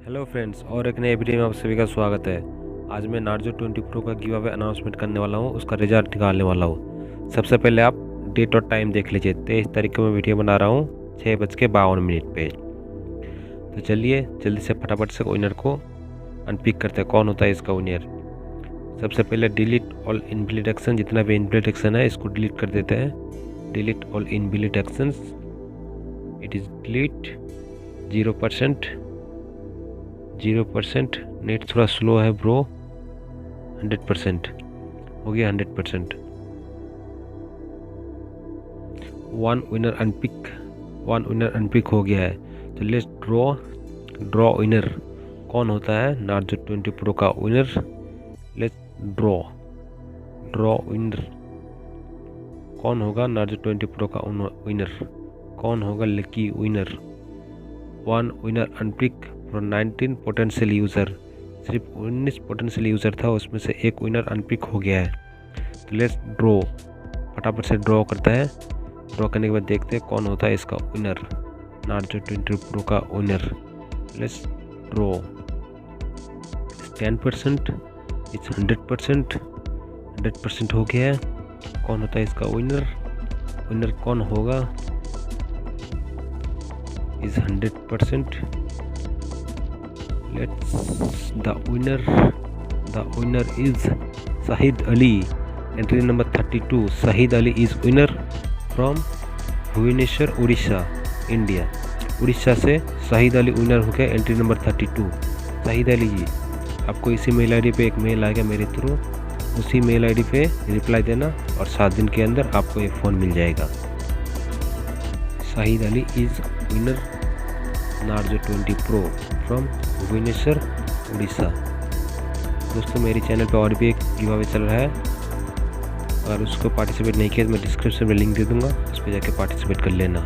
Hello friends, और एक नए वीडियो में आप सभी का स्वागत है। आज मैं नार्जो 20 प्रो का गिव अवे अनाउंसमेंट करने वाला हूँ, उसका रिजल्ट निकालने वाला हूँ। सबसे पहले आप डेट और टाइम देख लीजिए। 23 तारीख को मैं वीडियो बना रहा हूँ 6:52 पे। तो चलिए जल्दी से फटाफट से विनर को अनपिक करते हैं। कौन होता है इसका विनर। सबसे पहले डिलीट ऑल इनवैलिड एक्शन, जितना भी इनवैलिड एक्शन है इसको डिलीट कर देते हैं। Delete all invalid actions, it is delete 0%। Net थोड़ा स्लो है ब्रो। 100% हो गया। 100%। वन विनर अनपिक हो गया है। तो लेट्स ड्रॉ विनर। कौन होता है नार्जो 20 प्रो का विनर। Let's draw winner. कौन होगा नार्जो 20 प्रो का विनर। कौन होगा lucky winner. One winner unpick for 19 potential user. सिर्फ 19 पोटेंशियल यूज़र था, उसमें से एक विनर अनपिक हो गया है। तो लेट्स ड्रॉ, फटाफट से ड्रॉ करता है। ड्रॉ करने के बाद देखते हैं कौन होता है इसका विनर, नार्जो 20 प्रो का विनर। Let's draw. 10%, इट्स 100% हो गया है। कौन होता है इसका विनर कौन होगा। Is 100%। Let's the winner is Shahid Ali, entry number 32. Shahid Ali is winner from Bhubaneswar Orissa, India. Orissa से शाहिद अली विनर हो गया, एंट्री नंबर 32। शाहिद अली जी, आपको इसी मेल आईडी पे एक मेल आएगा मेरे थ्रू, उसी मेल आईडी पे रिप्लाई देना और 7 दिन के अंदर आपको एक फ़ोन मिल जाएगा। Shahid Ali is winner Narzo 20 pro from Bhubaneswar Orissa. दोस्तों, मेरे चैनल पर और भी एक गिव अवे चल रहा है। अगर उसको पार्टिसिपेट नहीं किया तो मैं डिस्क्रिप्शन में लिंक दे दूँगा, उस पर जाके पार्टिसिपेट कर लेना।